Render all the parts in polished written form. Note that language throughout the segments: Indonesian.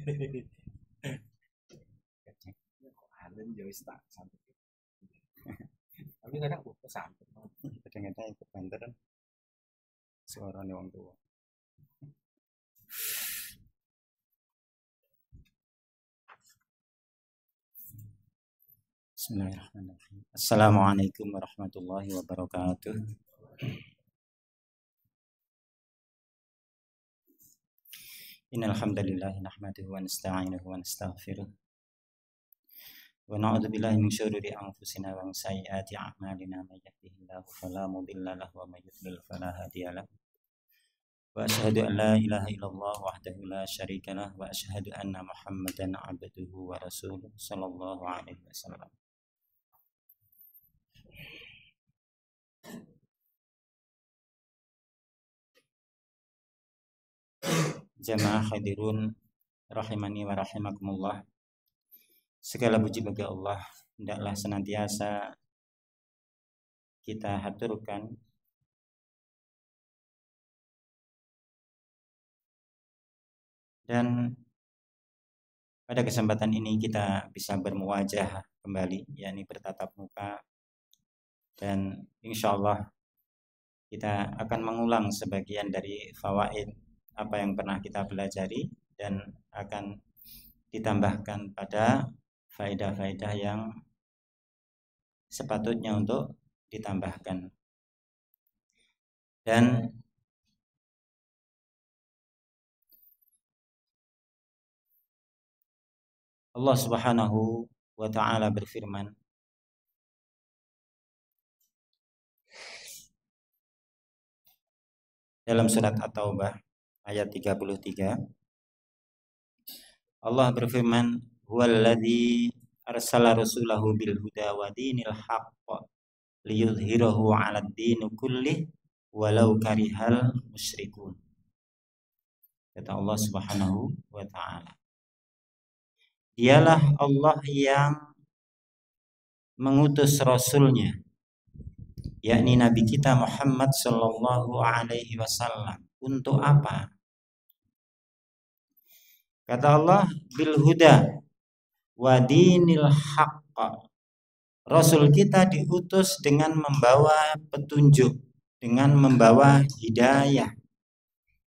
Kok ya wis tak santai. Tapi kadang aku santai. Kadang-kadang ikut banteran suarane wong tua. Bismillahirrahmanirrahim. Assalamualaikum warahmatullahi wabarakatuh. Innal hamdalillah nahmaduhu wa nasta'inuhu wa nastaghfiruh. Wa na'udzu billahi min syururi anfusina wa min sayyiati a'malina may yahdihillahu fala mudilla lahu wa may yudlil fala hadiya lahu. Wa asyhadu an la ilaha illallah wahdahu la syarika lah wa asyhadu anna Muhammadan 'abduhu wa rasuluh sallallahu alaihi wasallam. Jamaah hadirun rahimani wa rahimakumullah. Segala puji bagi Allah, hendaklah senantiasa kita haturkan dan pada kesempatan ini kita bisa bermuwajah kembali, yakni bertatap muka, dan insya Allah kita akan mengulang sebagian dari fawaid apa yang pernah kita pelajari dan akan ditambahkan pada faedah-faedah yang sepatutnya untuk ditambahkan. Dan Allah Subhanahu wa ta'ala berfirman dalam surat At-Taubah ayat 33. Allah berfirman, "Huwallazi arsala rasulahu bil huda wa dinil haqq liyudhhirahu 'alad din kullih walau karihal musyrikun." Kata Allah Subhanahu wa ta'ala, dialah Allah yang mengutus rasulnya, yakni Nabi kita Muhammad sallallahu alaihi wasallam. Untuk apa? Kata Allah, bil huda wa dinil haqq. Rasul kita diutus dengan membawa petunjuk, dengan membawa hidayah.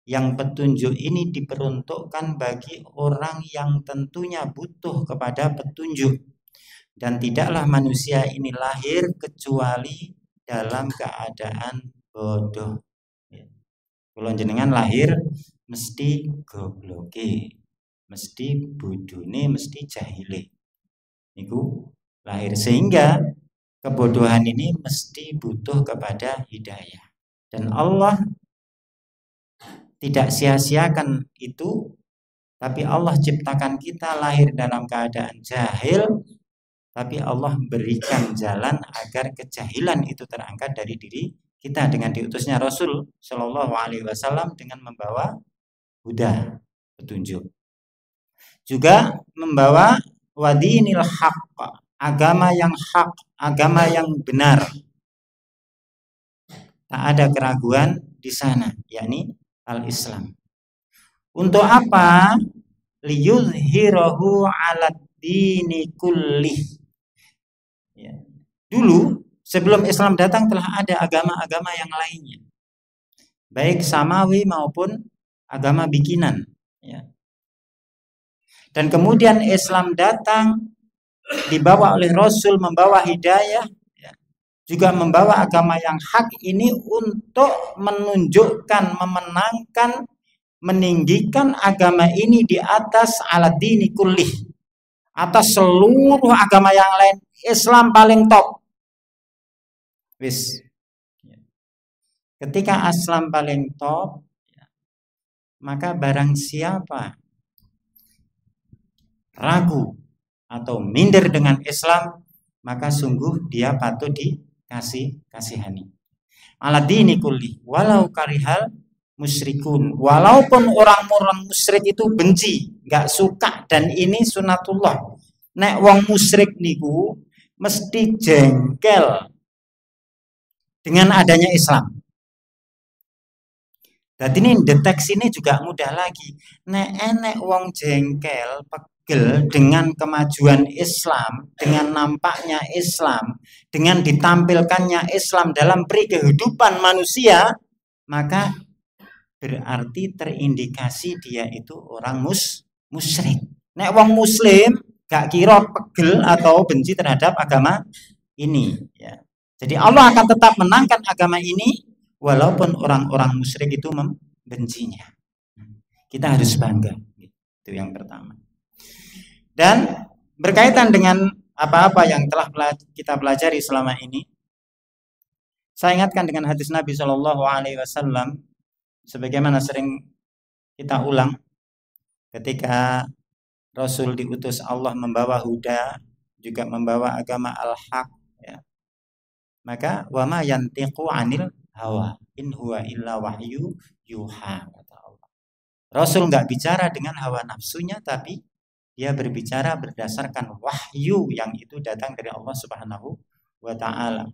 Yang petunjuk ini diperuntukkan bagi orang yang tentunya butuh kepada petunjuk. Dan tidaklah manusia ini lahir kecuali dalam keadaan bodoh. Kalau jenengan lahir mesti gobloke, mesti bodone, mesti jahile. Niku lahir, sehingga kebodohan ini mesti butuh kepada hidayah. Dan Allah tidak sia-siakan itu, tapi Allah ciptakan kita lahir dalam keadaan jahil, tapi Allah berikan jalan agar kejahilan itu terangkat dari diri kita dengan diutusnya Rasul Shallallahu Alaihi Wasallam dengan membawa huda, petunjuk. Juga membawa wadinil haqq, agama yang hak, agama yang benar. Tak ada keraguan di sana, yakni al-Islam. Untuk apa? Liyudhhirahu 'alad dini kullih. Ya. Dulu sebelum Islam datang telah ada agama-agama yang lainnya, baik samawi maupun agama bikinan. Ya. Dan kemudian Islam datang dibawa oleh Rasul, membawa hidayah, ya, juga membawa agama yang hak ini untuk menunjukkan, memenangkan, meninggikan agama ini di atas aladini kullih, atas seluruh agama yang lain. Islam paling top. Wis. Ketika Islam paling top, maka barang siapa ragu atau minder dengan Islam, maka sungguh dia patut kasihani. Aladini kulli walau karihal musyrikun. Walaupun orang-orang musyrik itu benci, nggak suka, dan ini sunatullah. Nek wong musyrik niku mesti jengkel dengan adanya Islam. Dan ini deteksinya juga mudah lagi. Nek enek wong jengkel, pegel dengan kemajuan Islam, dengan nampaknya Islam, dengan ditampilkannya Islam dalam kehidupan manusia, maka berarti terindikasi dia itu orang musyrik. Nek wong muslim gak kira pegel atau benci terhadap agama ini, ya. Jadi Allah akan tetap menangkan agama ini walaupun orang-orang musyrik itu membencinya. Kita harus bangga. Itu yang pertama. Dan berkaitan dengan apa-apa yang telah kita pelajari selama ini, saya ingatkan dengan hadis Nabi Shallallahu Alaihi Wasallam, sebagaimana sering kita ulang, ketika Rasul diutus Allah membawa huda, juga membawa agama al-haq, ya. Maka wama yantiqu anil hawa in huwa illa wahyu yuha, kata Allah. Rasul nggak bicara dengan hawa nafsunya, tapi dia berbicara berdasarkan wahyu yang itu datang dari Allah Subhanahu wa taala.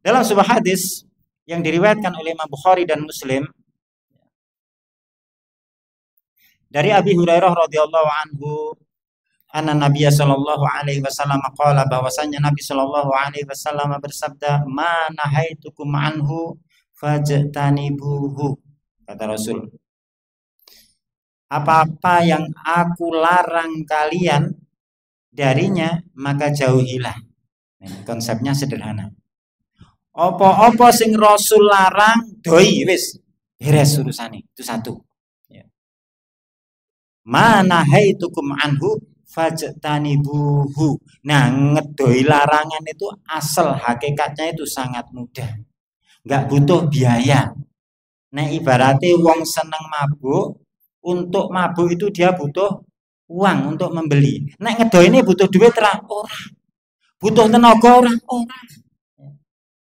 Dalam sebuah hadis yang diriwayatkan oleh Imam Bukhari dan Muslim dari Abi Hurairah radhiyallahu anhu, anna Nabiy sallallahu alaihi wasallam qala, bahwasanya Nabi sallallahu alaihi wasallam bersabda, "Ma nahaitukum anhu fajtanibuhu." Kata Rasul, apa-apa yang aku larang kalian darinya, maka jauhilah. Nah, konsepnya sederhana. Apa-apa sing Rasul larang, doi wis beres urusane. Itu satu. Ya. Mana haitukum anhu fajtanibuhu. Nah, ngedoi larangan itu asal hakikatnya itu sangat mudah. Nggak butuh biaya. Nah, ibaratnya wong seneng mabuk, untuk mabuk itu dia butuh uang untuk membeli. Nek ngedoi ini butuh duit ora? Ora. Butuh tenaga ora? Ora.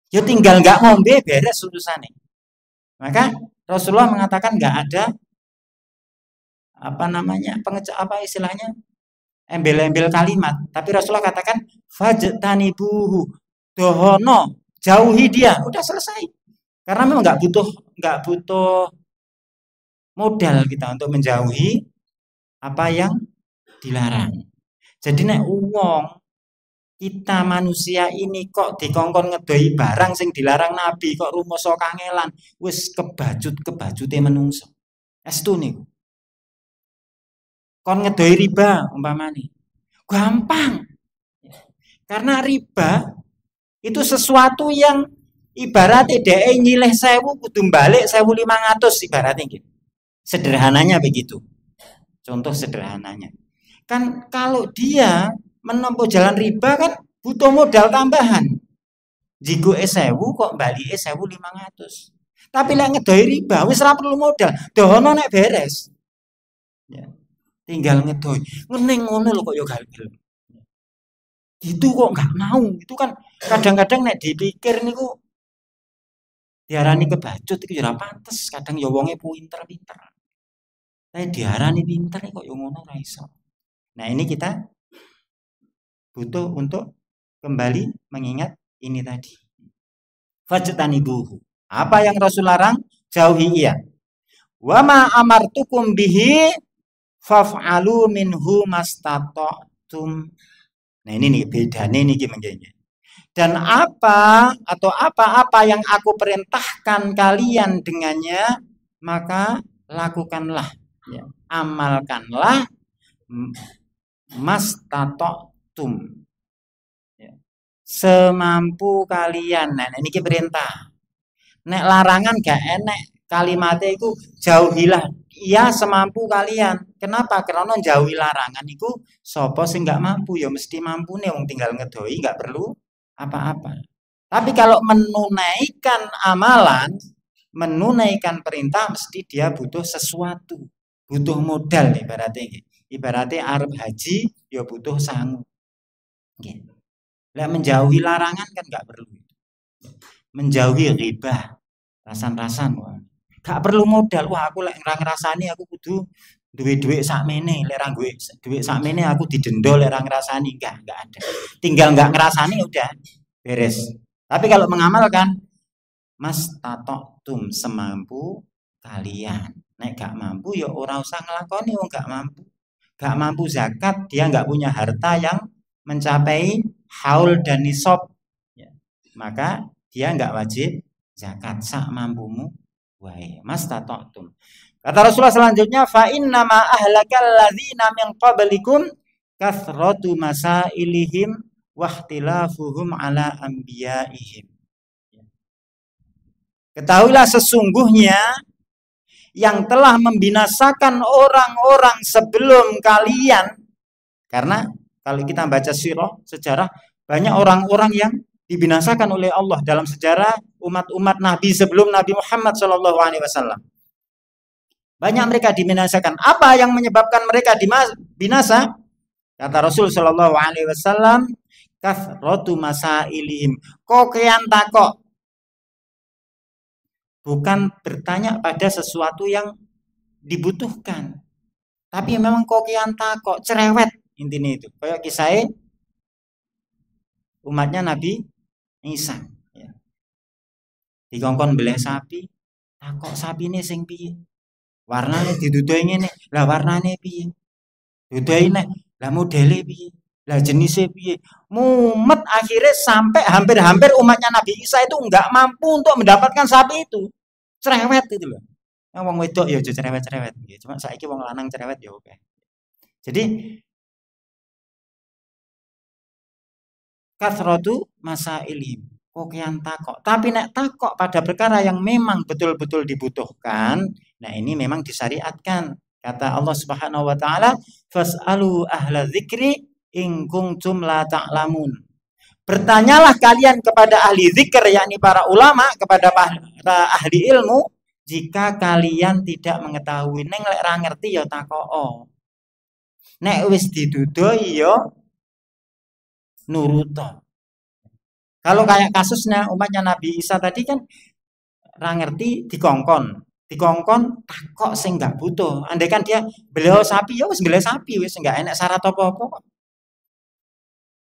Ya tinggal nggak ngombe beres urusannya. Maka Rasulullah mengatakan nggak ada istilahnya embel-embel kalimat, tapi Rasulullah katakan fajtanibuhu, dohono, jauhi dia, udah selesai. Karena memang nggak butuh modal kita untuk menjauhi apa yang dilarang. Jadi nek uang kita manusia ini kok dikongkon ngedoi barang sing dilarang Nabi, kok rumoso kangelan, wis kebajute menungso. Estu niku. Kon ngedoi riba umpamane. Gampang. Karena riba itu sesuatu yang ibaratnya dhek nyilih 1000 kudu balik 1500 ibaratnya gitu. Sederhananya begitu. Contoh sederhananya. Kan kalau dia menempuh jalan riba kan butuh modal tambahan. Jigo 1000 kok balik 1500. Tapi lek ngedoi riba wis ora perlu modal, dohono nek beres. Ya. Tinggal ngedoi. Ngening ngono lho kok ya galbel. Itu kok nggak mau. Itu kan kadang-kadang nek dipikir niku diarani kebacut iku ya ora pantes, kadang ya wonge pinter-pinter. Tapi diarani pinter kok ya ngono ora iso. Nah, ini kita butuh untuk kembali mengingat ini tadi. Fajtanibuhu. Apa yang Rasul larang, jauhi ia. Wa ma amartukum bihi faf'alu minhu mastata'tum. Nah, ini nih bedane niki mengene. Dan apa-apa yang aku perintahkan kalian dengannya, maka lakukanlah, ya. Amalkanlah mastata'tum, ya. Semampu kalian. Nah, ini perintah. Nek larangan gak enek kalimatnya itu jauhilah. Iya semampu kalian. Kenapa? Karena jauhi larangan itu sapa sing gak mampu ya mesti mampu nih, wong tinggal ngedoi gak perlu apa-apa. Tapi kalau menunaikan amalan, menunaikan perintah mesti dia butuh sesuatu, butuh modal ibaratnya. Ibaratnya arep haji ya butuh sangu. Gitu. Lah menjauhi larangan kan nggak perlu. Menjauhi riba, rasan-rasan, gak perlu modal. Wah aku lek ngrasani aku kudu duwe-duwe sakmene, lek ra duwe sakmene aku didenda lek ra ngrasani, enggak ada. Tinggal nggak ngrasani udah beres. Tapi kalau mengamalkan mas tatok tum semampu kalian. Nek gak mampu ya ora usah nglakoni wong gak mampu. Gak mampu zakat, dia gak punya harta yang mencapai haul dan nisab. Ya. Maka dia gak wajib zakat, sak mampumu wae. Mastata'tum. Kata Rasulullah selanjutnya, fa inna ma ahlakal ladzina min qablikum kathratu masailihim wa ikhtilafuhum ala anbiya'ihim. Ketahuilah sesungguhnya yang telah membinasakan orang-orang sebelum kalian, karena kalau kita baca sirah sejarah banyak orang-orang yang dibinasakan oleh Allah dalam sejarah umat-umat Nabi sebelum Nabi Muhammad SAW. Banyak mereka dibinasakan. Apa yang menyebabkan mereka binasa? Kata Rasul SAW, kathratu masailihim, kokean takok. Bukan bertanya pada sesuatu yang dibutuhkan, tapi memang kokian takok, cerewet intinya itu. Kayak kisah umatnya Nabi Isa. Ya. Dikongkon beleh sapi, takok sapi ini sing piye? Warnanya didudoi ngene, lah warnane piye? Dudoi nek, lah modele piye? Lah jenisnya piye? Mumet akhirnya sampai hampir-hampir umatnya Nabi Isa itu enggak mampu untuk mendapatkan sapi itu. Cerewet itu loh. Yang wong wedok ya aja cerewet-cerewet. Cuma saiki wong lanang cerewet ya oke. Jadi kasratu masailihim, kokian takok. Tapi nek takok pada perkara yang memang betul-betul dibutuhkan, nah ini memang disyariatkan. Kata Allah Subhanahu wa taala, "Fas'alu ahla dzikri in kuntum la ta'lamun." Bertanyalah kalian kepada ahli zikir, yakni para ulama, kepada para ahli ilmu, jika kalian tidak mengetahui. Neng lek ra ngerti ya takoo. Nek wis didudoi ya nuruto. Kalau kayak kasusnya umatnya Nabi Isa tadi kan ra ngerti dikongkon takok sing enggak butuh. Andai kan dia beliau sapi ya wis beliau sapi wis enggak enak syarat apa-apa.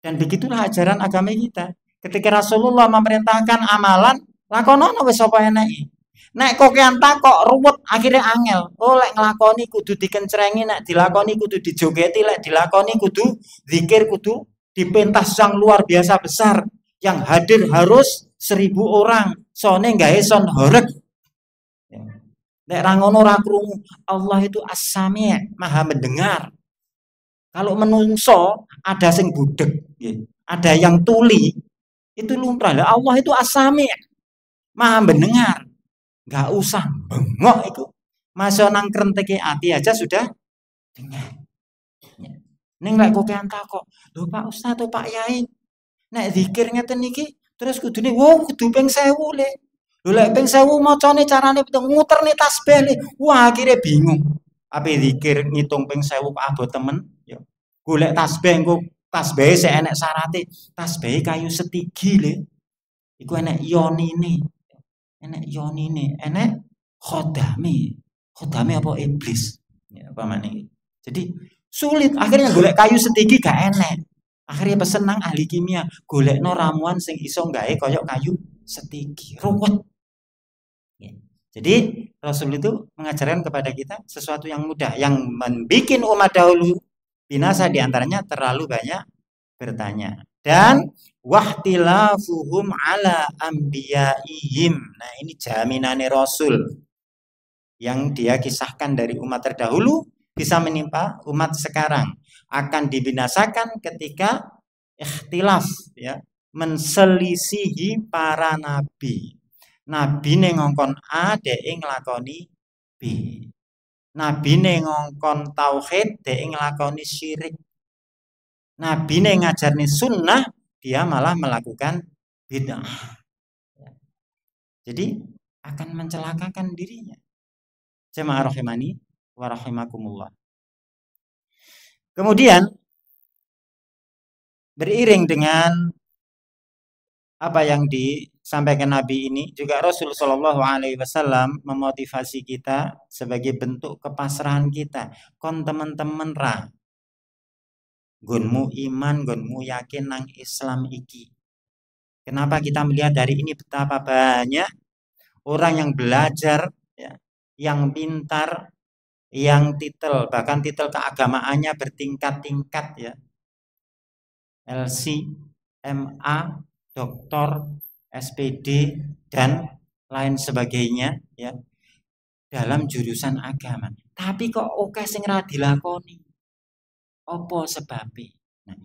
Dan begitulah ajaran agama kita. Ketika Rasulullah memerintahkan amalan, lakonono wis apa enake. Nek kokean takok ruwet akhirnya angel. Oh lek nglakoni kudu dikencrengi, nek dilakoni kudu dijogeti, lek dilakoni kudu zikir, kudu dipentas yang luar biasa besar. Yang hadir harus 1000 orang. Soalnya gawe son horeg. Nek ra ngono ra krungu. Allah itu as-sami', Maha mendengar. Kalau menungso ada sing budek, ada yang tuli, itu lumrah. Allah itu as-sami', Maha mendengar. Gak usah bengok itu. Masuk nang krenteke ati aja sudah dengar. Ning lek kokean takok, lho Pak Ustaz atau Pak Yai, nek zikir ngeten niki terus kudune kudu ping 1000 le. Lho lek ping 1000 macane carane nguterne tasbih le. Wah akhirnya bingung. Apa zikir ngitung ping 1000 kok abot temen? Ya. Golek tasbih engko tasbih sik enek syarate. Tasbih kayu setigi le. Iku enek yonine. Enek yonine, enek khodame. Khodame apa iblis? Ya apa maneh. Jadi sulit akhirnya golek kayu setigi gak enek. Akhirnya pesen nang ahli kimia, golekno ramuan sing iso gawe koyok kayu setigi. Ruwet. Ya. Jadi Rasul itu mengajarkan kepada kita sesuatu yang mudah, yang membuat umat dahulu binasa diantaranya terlalu banyak bertanya dan wahtilafuhum ala anbiya'ihim. Nah ini jaminane Rasul yang dia kisahkan dari umat terdahulu bisa menimpa umat sekarang, akan dibinasakan ketika ikhtilaf, ya, menselisihi para nabi. Nabi ngongkon A, dhek nglakoni B. Nabi ngongkon tauhid, dhek nglakoni syirik. Nabi ngajarni sunnah, dia malah melakukan bid'ah. Jadi akan mencelakakan dirinya. Jemaah rahimani wa rahimakumullah. Kemudian beriring dengan apa yang disampaikan Nabi ini, juga Rasul Shallallahu Alaihi Wasallam memotivasi kita sebagai bentuk kepasrahan kita. Kon teman-teman ra, gonmu iman, gonmu yakin nang Islam iki. Kenapa kita melihat dari ini betapa banyak orang yang belajar, ya, yang pintar, yang titel, bahkan titel keagamaannya bertingkat-tingkat ya. LC, MA, doktor, SPD dan lain sebagainya ya dalam jurusan agama. Tapi kok oke sing ra dilakoni. Apa sebabnya? Nah,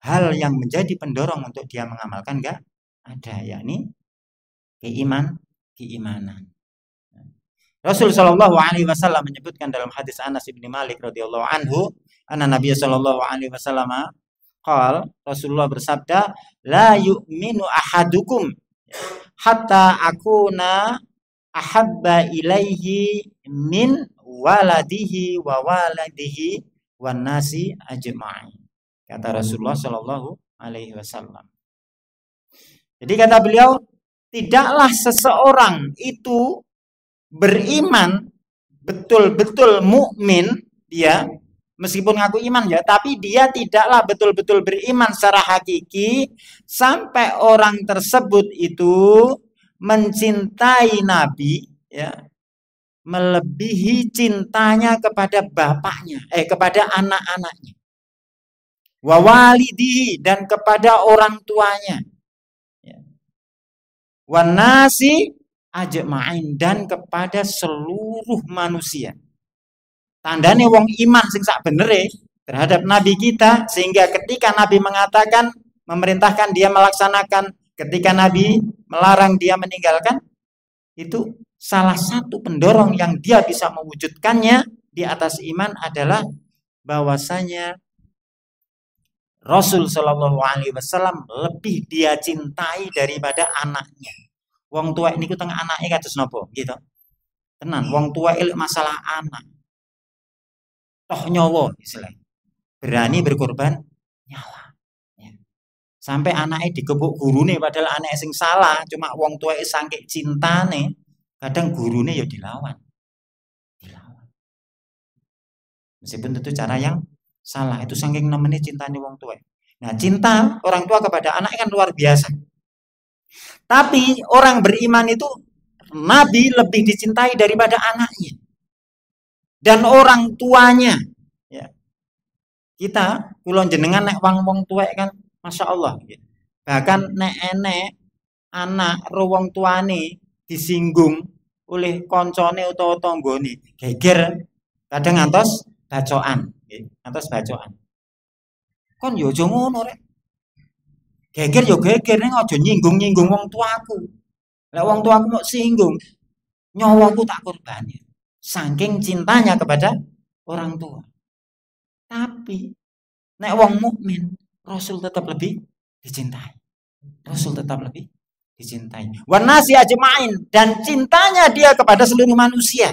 hal yang menjadi pendorong untuk dia mengamalkan enggak ada, yakni keimanan. Rasul Shallallahu Alaihi Wasallam menyebutkan dalam hadis Anas bin Malik radhiyallahu anhu, anna Nabi Shallallahu Alaihi Wasallam Rasulullah bersabda, la yu'minu ahadukum hatta akuna ahabba ilaihi min waladihi wa waladihi wan nasi ajma'in. Kata Rasulullah Shallallahu Alaihi Wasallam. Jadi kata beliau, tidaklah seseorang itu beriman betul-betul mukmin dia, meskipun ngaku iman ya, tapi dia tidaklah betul-betul beriman secara hakiki sampai orang tersebut itu mencintai Nabi ya, melebihi cintanya kepada bapaknya, kepada anak-anaknya, wa walidihi, dan kepada orang tuanya, ya, wan nasi ajma'in, dan kepada seluruh manusia. Tandane wong iman sing sak benere terhadap Nabi kita, sehingga ketika Nabi mengatakan, memerintahkan dia melaksanakan, ketika Nabi melarang dia meninggalkan, itu salah satu pendorong yang dia bisa mewujudkannya di atas iman adalah bahwasanya Rasul Shallallahu Alaihi Wasallam lebih dia cintai daripada anaknya. Wong tua ini tengah anaknya kados napa gitu. Tenan, wong tua ilmu masalah anak. Toh nyawa istilahnya. Berani berkorban nyawa. Ya. Sampai anaknya dikebuk gurune padahal anaknya sing salah, cuma wong tua saking cintane, kadang gurune ya dilawan. Meskipun itu cara yang salah, itu saking namanya cintane wong tua. Nah, cinta orang tua kepada anak kan luar biasa. Tapi orang beriman itu Nabi lebih dicintai daripada anaknya dan orang tuanya. Ya. Kita kulon jenengan nek wong tua kan, masya Allah. Ya. Bahkan nek enek anak ro wong tuane disinggung oleh koncone utawa tanggane, geger, kadang ngantos bacokan, ngantos bacokan. Kon yo aja ngono rek. Geger yo geger, ning aja nyinggung-nyinggung wong tuaku. Lah wong tuaku mau singgung, nyawaku tak korbani. Saking cintanya kepada orang tua. Tapi nek wong mukmin, Rasul tetap lebih dicintai. Rasul tetap lebih dicintai. Wan nasi ajmain, dan cintanya dia kepada seluruh manusia.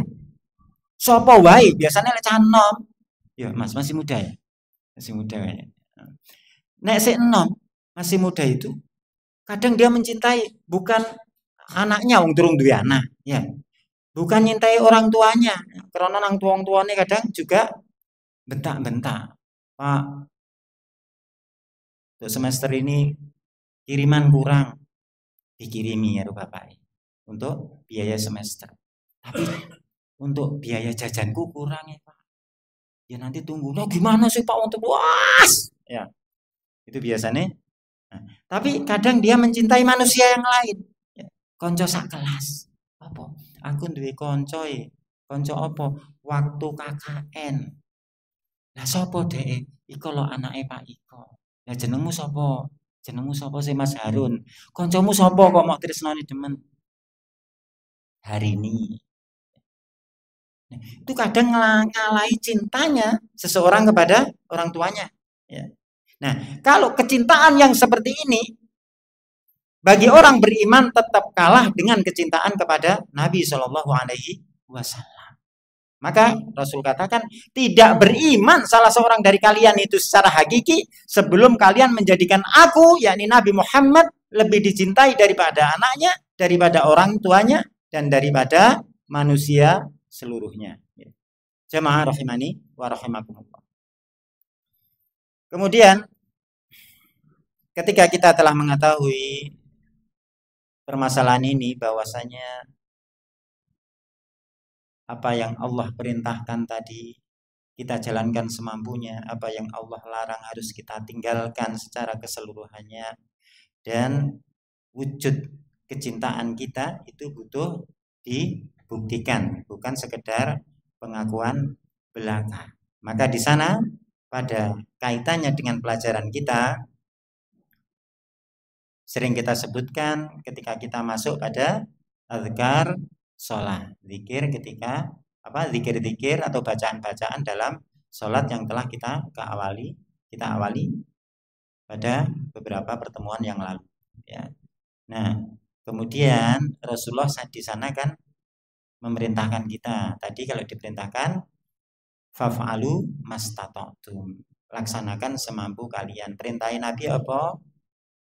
Sopo wae, biasanya lek canom. Ya, Mas masih muda ya? Masih muda kayaknya. Nek sik enom, masih muda itu, kadang dia mencintai bukan anaknya, wong durung duwe anak, ya. Bukan nyintai orang tuanya, karena orang tuane kadang juga bentak-bentak. Pak, untuk semester ini kiriman kurang, dikirimi ya Bapak, untuk biaya semester. Tapi untuk biaya jajanku kurang ya Pak. Ya nanti tunggu. Nah gimana sih Pak untuk luas? Ya. Itu biasanya. Nah, tapi kadang dia mencintai manusia yang lain. Ya. Konco sak kelas. Apa? Aku duwe konco apa? Waktu KKN. Lah sapa dhek? Iko lho anake Pak Iko. Lah jenengmu sapa? Jenengmu sapa sih Mas Harun? Koncomu sapa kok mau tresnani demen? Harini. Itu kadang ngalahi cintanya seseorang kepada orang tuanya. Ya. Nah, kalau kecintaan yang seperti ini bagi orang beriman tetap kalah dengan kecintaan kepada Nabi Shallallahu Alaihi Wasallam. Maka Rasul katakan tidak beriman salah seorang dari kalian itu secara hakiki sebelum kalian menjadikan aku, yakni Nabi Muhammad, lebih dicintai daripada anaknya, daripada orang tuanya, dan daripada manusia seluruhnya. Jamaah rahimani wa rahimakumullah. Kemudian ketika kita telah mengetahui permasalahan ini, bahwasanya apa yang Allah perintahkan tadi kita jalankan semampunya, apa yang Allah larang harus kita tinggalkan secara keseluruhannya, dan wujud kecintaan kita itu butuh dibuktikan, bukan sekedar pengakuan belaka. Maka di sana pada kaitannya dengan pelajaran kita sering kita sebutkan ketika kita masuk pada azkar sholat, zikir ketika zikir-zikir atau bacaan-bacaan dalam sholat yang telah kita awali pada beberapa pertemuan yang lalu, ya. Nah, kemudian Rasulullah di sana kan memerintahkan kita. Tadi kalau diperintahkan faf'alu mastata'tum, laksanakan semampu kalian. Perintahin Nabi apa?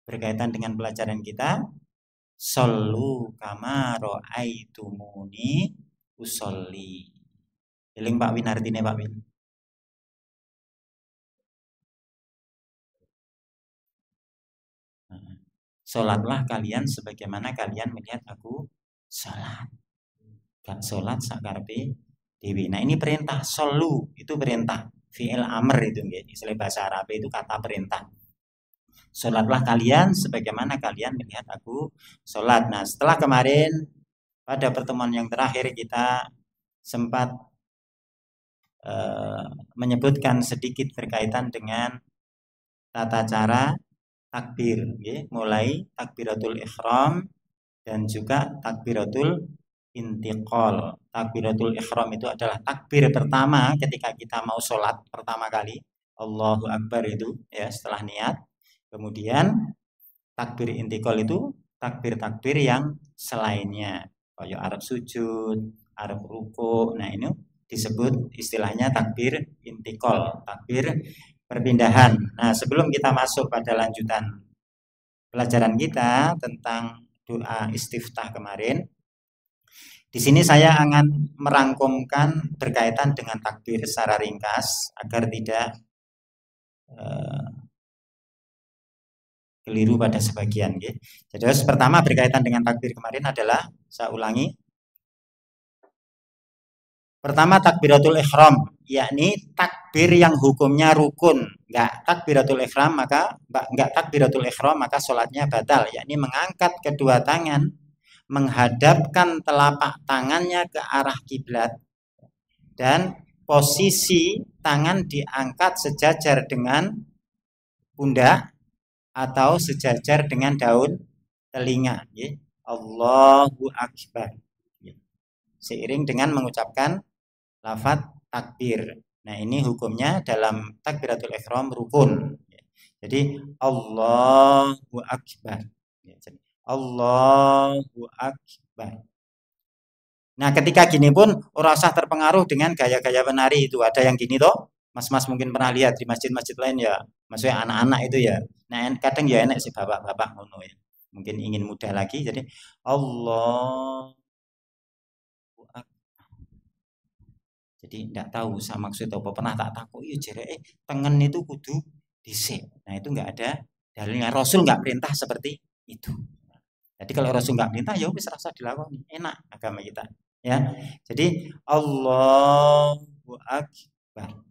Berkaitan dengan pelajaran kita, shollu kama ra'aitumuni usolli. Eling Pak Win, artinya Pak Win. Sholatlah kalian sebagaimana kalian melihat aku sholat. Gak sholat sakarepe dewi. Nah ini perintah, shollu itu perintah, fi'il amr itu istilah bahasa Arab itu kata perintah. Sholatlah kalian sebagaimana kalian melihat aku sholat. Nah setelah kemarin pada pertemuan yang terakhir kita sempat menyebutkan sedikit berkaitan dengan tata cara takbir, mulai takbiratul ihram dan juga takbiratul intiqal. Takbiratul ihram itu adalah takbir pertama ketika kita mau sholat pertama kali, Allahu Akbar itu ya setelah niat. Kemudian takbir intiqal itu takbir-takbir yang selainnya, kayak arep sujud, arep ruku. Nah ini disebut istilahnya takbir intiqal, takbir perpindahan. Nah sebelum kita masuk pada lanjutan pelajaran kita tentang doa istiftah kemarin, di sini saya akan merangkumkan berkaitan dengan takbir secara ringkas agar tidak keliru pada sebagian. Jadi pertama berkaitan dengan takbir kemarin adalah, saya ulangi, pertama takbiratul ihram, yakni takbir yang hukumnya rukun. Enggak takbiratul ihram maka sholatnya batal, yakni mengangkat kedua tangan, menghadapkan telapak tangannya ke arah kiblat, dan posisi tangan diangkat sejajar dengan pundak atau sejajar dengan daun telinga. Allahu Akbar, seiring dengan mengucapkan lafaz takbir. Nah ini hukumnya dalam takbiratul ihram rukun. Jadi Allahu Akbar, Allahu Akbar. Nah ketika gini pun orang usah terpengaruh dengan gaya-gaya penari itu. Ada yang gini toh, mas-mas mungkin pernah lihat di masjid-masjid lain ya, maksudnya anak-anak itu ya. Nah kadang ya enak sih bapak-bapak ngono ya, mungkin ingin muda lagi, jadi Allah. Jadi tidak tahu sama maksud apa, pernah tak takut iya jere tengen itu kudu dhisik. Nah itu enggak ada dalilnya, Rasul enggak perintah seperti itu. Jadi kalau Rasul enggak perintah ya wis rasa dilakoni, enak agama kita ya. Jadi Allahu Akbar.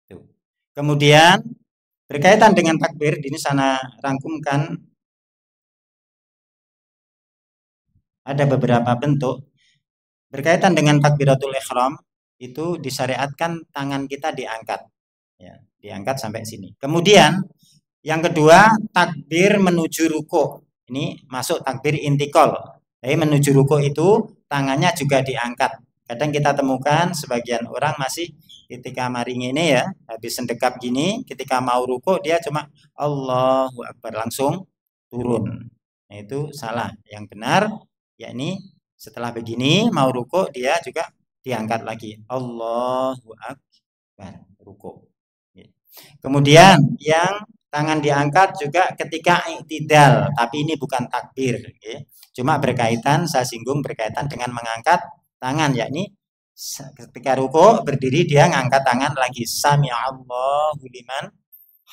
Tuh. Kemudian berkaitan dengan takbir, ini sana rangkumkan ada beberapa bentuk. Berkaitan dengan takbiratul ihram itu disyariatkan tangan kita diangkat, ya, diangkat sampai sini. Kemudian yang kedua takbir menuju ruku, ini masuk takbir intikal. Jadi menuju ruku itu tangannya juga diangkat. Kadang kita temukan sebagian orang masih ketika maring ini ya, habis sendekap gini, ketika mau ruku dia cuma Allahu Akbar langsung turun. Nah itu salah. Yang benar yakni setelah begini mau ruku dia juga diangkat lagi, Allahu Akbar, ruku. Kemudian yang tangan diangkat juga ketika i'tidal, tapi ini bukan takbir, cuma berkaitan, saya singgung berkaitan dengan mengangkat tangan, yakni ketika ruku berdiri dia ngangkat tangan lagi, sami'allahu liman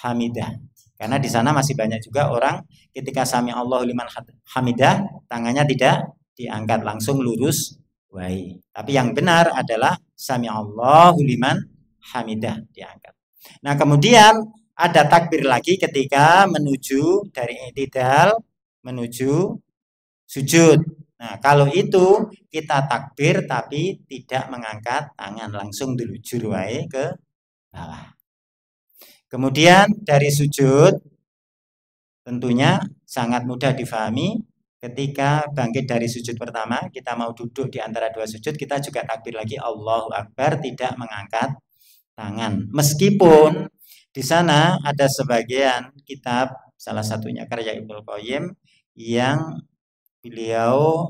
hamidah. Karena di sana masih banyak juga orang ketika sami'allahu liman hamidah tangannya tidak diangkat, langsung lurus Baik. Tapi yang benar adalah sami'allahu liman hamidah, diangkat. Nah, kemudian ada takbir lagi ketika menuju dari i'tidal menuju sujud. Nah, kalau itu kita takbir tapi tidak mengangkat tangan, langsung dilujur wae ke bawah. Kemudian dari sujud tentunya sangat mudah difahami. Ketika bangkit dari sujud pertama, kita mau duduk di antara dua sujud, kita juga takbir lagi Allahu Akbar, tidak mengangkat tangan. Meskipun di sana ada sebagian kitab, salah satunya karya Ibnu Qayyim, yang beliau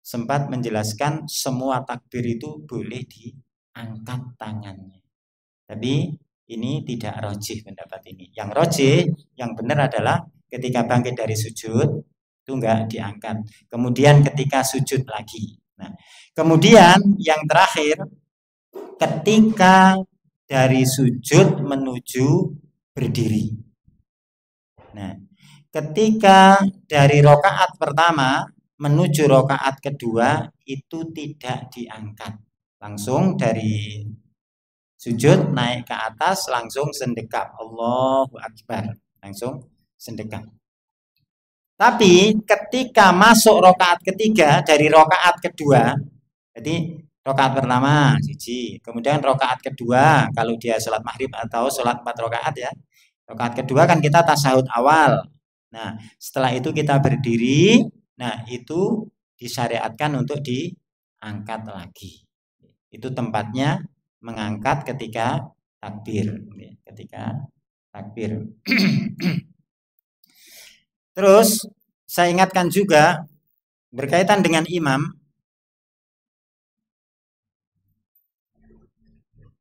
sempat menjelaskan semua takbir itu boleh diangkat tangannya. Tapi ini tidak rojih pendapat ini. Yang rojih, yang benar adalah ketika bangkit dari sujud itu enggak diangkat. Kemudian ketika sujud lagi. Nah, kemudian yang terakhir ketika dari sujud menuju berdiri. Nah, ketika dari rokaat pertama menuju rokaat kedua itu tidak diangkat. Langsung dari sujud naik ke atas langsung sendekap Allahu Akbar, langsung sendekap. Tapi ketika masuk rokaat ketiga dari rokaat kedua, jadi rokaat pertama siji, kemudian rokaat kedua kalau dia sholat maghrib atau sholat 4 rokaat ya, rokaat kedua kan kita tasahud awal. Nah, setelah itu kita berdiri, nah itu disyariatkan untuk diangkat lagi. Itu tempatnya mengangkat ketika takbir, ketika takbir. Terus saya ingatkan juga berkaitan dengan imam,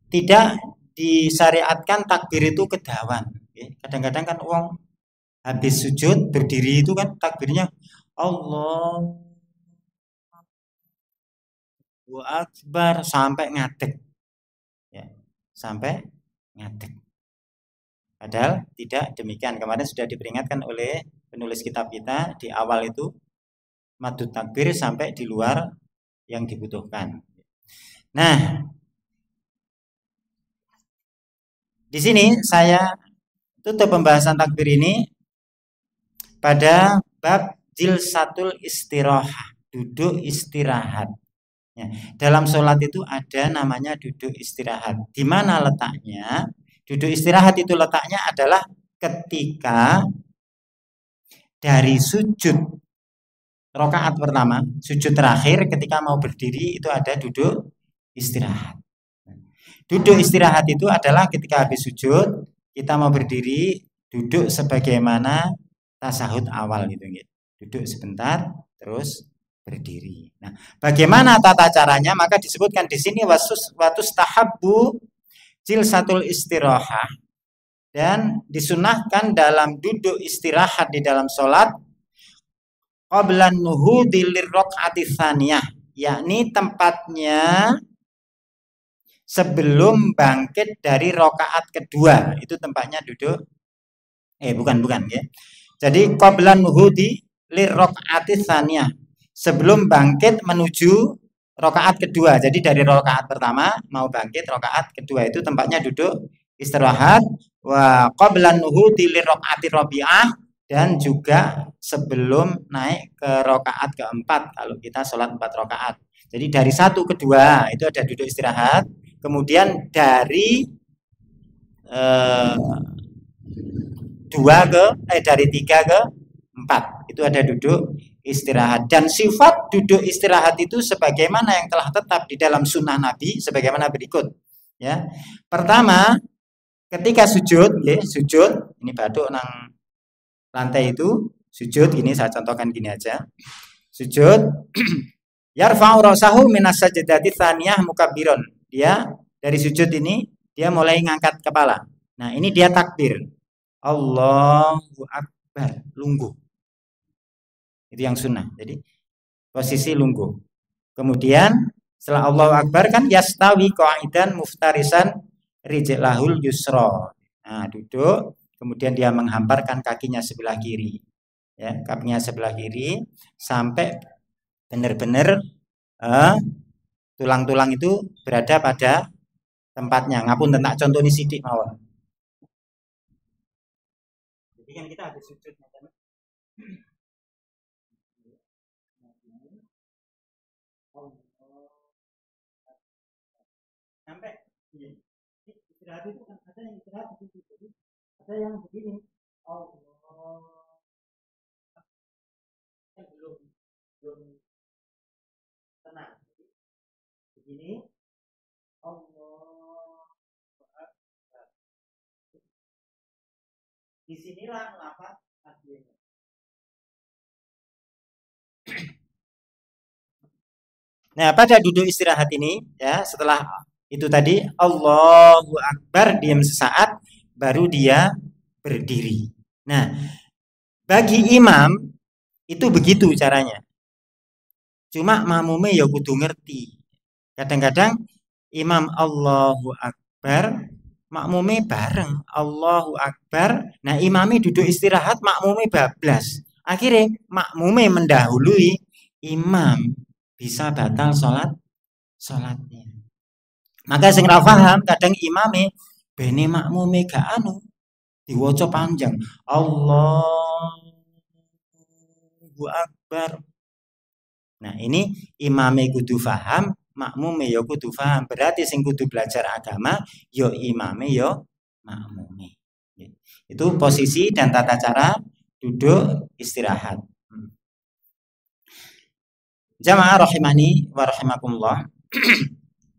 tidak disyariatkan takbir itu kedawan. Kadang-kadang kan uang habis sujud berdiri itu kan takbirnya Allahu Akbar sampai ngadeg, ya, sampai ngadeg. Padahal tidak demikian. Kemarin sudah diperingatkan oleh penulis kitab kita di awal itu madud takbir sampai di luar yang dibutuhkan. Nah, di sini saya tutup pembahasan takbir ini pada bab jilsatul istirahah, duduk istirahat. Ya, dalam sholat itu ada namanya duduk istirahat. Di mana letaknya? Duduk istirahat itu letaknya adalah ketika dari sujud rokaat pertama, sujud terakhir ketika mau berdiri itu ada duduk istirahat. Duduk istirahat itu adalah ketika habis sujud kita mau berdiri, duduk sebagaimana tasahud awal gitu. Duduk sebentar terus berdiri. Nah, bagaimana tata caranya? Maka disebutkan di sini watus tahabbu jilsatul istirahah, dan disunahkan dalam duduk istirahat di dalam sholat qablan nuhudi lirraq'ati tsaniyah, yakni tempatnya sebelum bangkit dari rokaat kedua, itu tempatnya duduk bukan ya. Jadi qablan nuhudi lirraq'ati tsaniyah, sebelum bangkit menuju rokaat kedua. Jadi dari rokaat pertama mau bangkit rokaat kedua itu tempatnya duduk istirahat. Wa qablan nuhudi liraq'ati rabi'ah, dan juga sebelum naik ke rokaat keempat kalau kita sholat 4 rokaat. Jadi dari 1 ke 2 itu ada duduk istirahat. Kemudian dari 3 ke 4 itu ada duduk istirahat. Dan sifat duduk istirahat itu sebagaimana yang telah tetap di dalam sunnah Nabi sebagaimana berikut. Ya, pertama ketika sujud, sujud ini baduk nang lantai itu sujud gini, saya contohkan gini aja. Sujud yarfa'u ra'sahu minas sajdati tsaniyah mukabbiron. Dia dari sujud ini dia mulai ngangkat kepala. Nah, ini dia takbir. Allahu Akbar, lungguh. Itu yang sunnah. Jadi posisi lungguh. Kemudian setelah Allahu Akbar kan yastawi qa'idan muftarisan rijlahul yusra. Nah, duduk, kemudian dia menghamparkan kakinya sebelah kiri. Ya, kakinya sebelah kiri sampai benar-benar Tulang-tulang itu berada pada tempatnya. Ngapun tak contoh sidik mawon. Jadi kan kita ada sujud sampai istirahat itu kan ada yang istirahat begitu, jadi ada yang begini. Allah kan belum tenang. Begini Allah. Disinilah mengapa hasilnya. Nah, pada duduk istirahat ini ya, setelah itu tadi Allahu Akbar, diam sesaat, baru dia berdiri. Nah, bagi imam itu begitu caranya. Cuma makmume ya kudu ngerti. Kadang-kadang imam Allahu Akbar, makmume bareng Allahu Akbar. Nah, imami duduk istirahat, makmume bablas. Akhirnya makmume mendahului imam, bisa batal sholatnya. Maka sing ra paham kadang imame bene makmume gak anu diwaca panjang Allahu Akbar. Nah, ini imame kudu paham, makmume ya kudu paham. Berarti sing kudu belajar agama ya imame ya makmume. Itu posisi dan tata cara duduk istirahat. Jamaah rahimani wa rahimakumullah.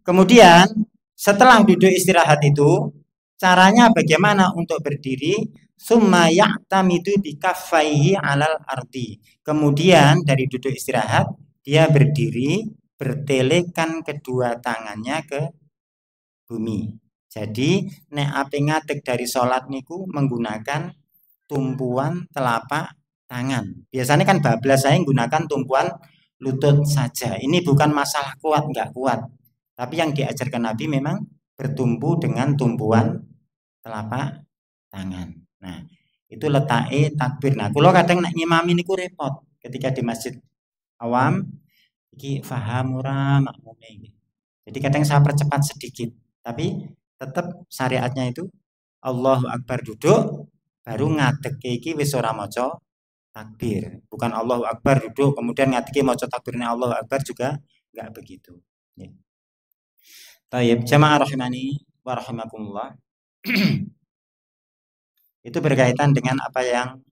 Kemudian setelah duduk istirahat itu, caranya bagaimana untuk berdiri? Summa ya'tamidu bikaffaihi 'alal ardi. Kemudian dari duduk istirahat, dia berdiri, bertelekan kedua tangannya ke bumi. Jadi nek ape ngadeg dari sholat niku menggunakan tumpuan telapak tangan. Biasanya kan bablas saya menggunakan tumpuan lutut saja. Ini bukan masalah kuat nggak kuat. Tapi yang diajarkan Nabi memang bertumpu dengan tumpuan telapak tangan. Nah, itu letaknya takbir. Nah, kalau kadang nak ngimami niku repot ketika di masjid awam, iki faham ora makmume iki. Jadi kadang saya percepat sedikit, tapi tetap syariatnya itu Allahu Akbar duduk, baru ngadeg iki wis ora maca takbir. Bukan Allahu Akbar duduk kemudian ngadeg maca takbirnya Allahu Akbar, juga enggak begitu. Ya. Tayyib, jamaah rahimani wa rahimakumullah. Itu berkaitan dengan apa yang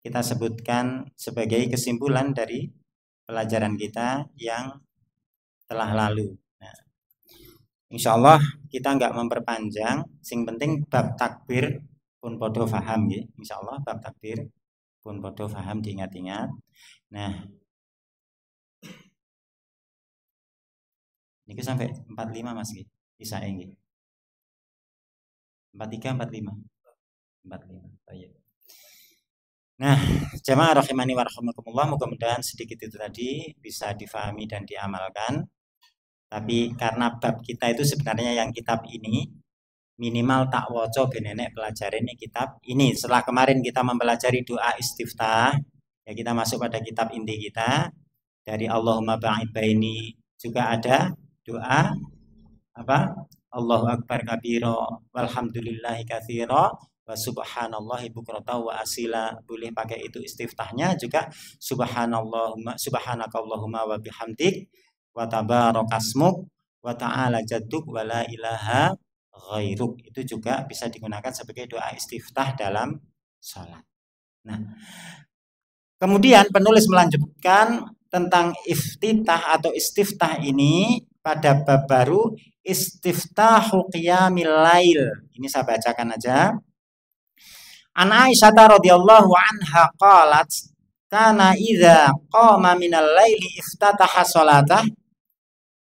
kita sebutkan sebagai kesimpulan dari pelajaran kita yang telah lalu. Nah, insya Allah kita nggak memperpanjang. Sing penting bab takbir pun podo faham ya. Insya Allah bab takbir pun podo faham, diingat-ingat. Nah, ini sampai 45 Mas gitu. Bisa ini. 43 45. 45. Oh, iya. Nah, jamaah rahimani wa rahimakumullah, mudah-mudahan sedikit itu tadi bisa difahami dan diamalkan. Tapi karena bab kita itu sebenarnya yang kitab ini minimal tak woco benenek pelajaran ini kitab ini. Setelah kemarin kita mempelajari doa istiftah, ya kita masuk pada kitab inti kita dari Allahumma ba'id baini, juga ada doa apa? Allahu akbar kabira walhamdulillahi katsira wa subhanallahi bukrata wa asila. Boleh pakai itu istiftahnya juga subhanallahumma subhanakallahumma wa bihamdik wa tabarakasmuk wa ta'ala jadduk wa la ilaha ghairuk. Itu juga bisa digunakan sebagai doa istiftah dalam salat. Nah, kemudian penulis melanjutkan tentang iftitah atau istiftah ini pada bab baru, istiftahu qiyamil lail. Ini saya bacakan aja. An Aisyah radhiyallahu anha qalat kana idza qama minal laili iftataha salatah.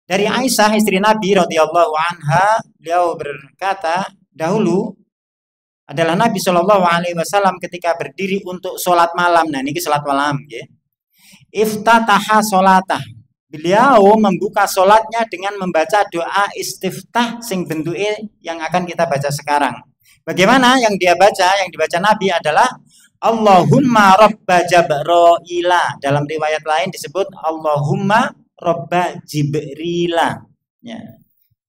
Dari Aisyah istri Nabi radhiyallahu anha, beliau berkata, dahulu adalah Nabi Shallallahu alaihi wasallam ketika berdiri untuk sholat malam. Nah, ini sholat malam ya. Iftataha sholatah. Beliau membuka sholatnya dengan membaca doa istiftah sing bentuknya yang akan kita baca sekarang. Bagaimana yang dia baca? Yang dibaca Nabi adalah Allahumma rabba Jabraila. Dalam riwayat lain disebut Allahumma robba Jibrila. Ya.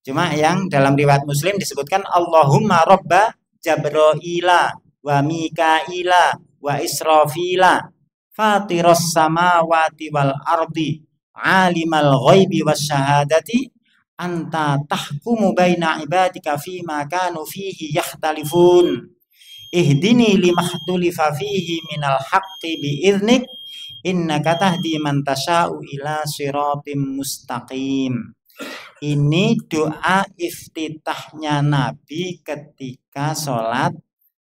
Cuma yang dalam riwayat Muslim disebutkan Allahumma robba Jabroila wa Mikaila wa Israfila fatiros samawati wal ardi alimal ghaibi wasyahadati anta tahkumu baina ibadika fima kanu fihi yakhtalifun ihdini limakhtulifa fihi minal haqqi biiznik innaka tahdi man tasya'u ila siratim mustaqim. Ini doa iftitahnya Nabi ketika sholat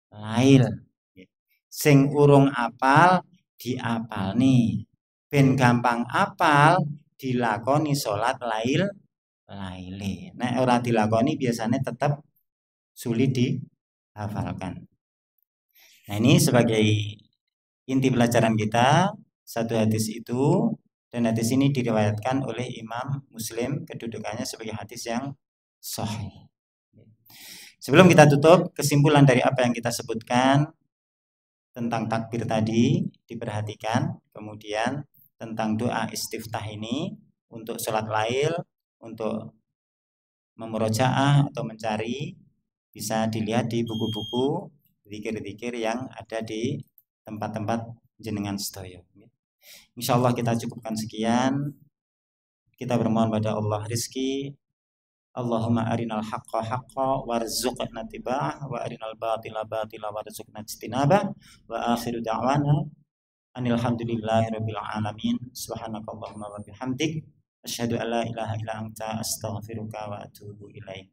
lail. Sing urung apal diapal nih. Ben gampang apal dilakoni sholat laile. Nek ora dilakoni biasanya tetap sulit dihafalkan. Nah, ini sebagai inti pelajaran kita, satu hadis itu, dan hadis ini diriwayatkan oleh Imam Muslim, kedudukannya sebagai hadis yang sahih. Sebelum kita tutup, kesimpulan dari apa yang kita sebutkan tentang takbir tadi diperhatikan, kemudian tentang doa istiftah ini untuk sholat lail, untuk memurojaah atau mencari, bisa dilihat di buku-buku zikir-zikir yang ada di tempat-tempat jenengan sedaya. Insyaallah kita cukupkan sekian. Kita bermohon pada Allah rizki. Allahumma arinal haqqa haqqa warzuqna tiba'ah wa arinal batila batila warzuqna ijtinabah wa akhiru da'wana anil hamdulillahi rabbil alamin. Subhanakallahumma wa bihamdik asyhadu an la ilaha illa anta astaghfiruka wa atubu ilaik.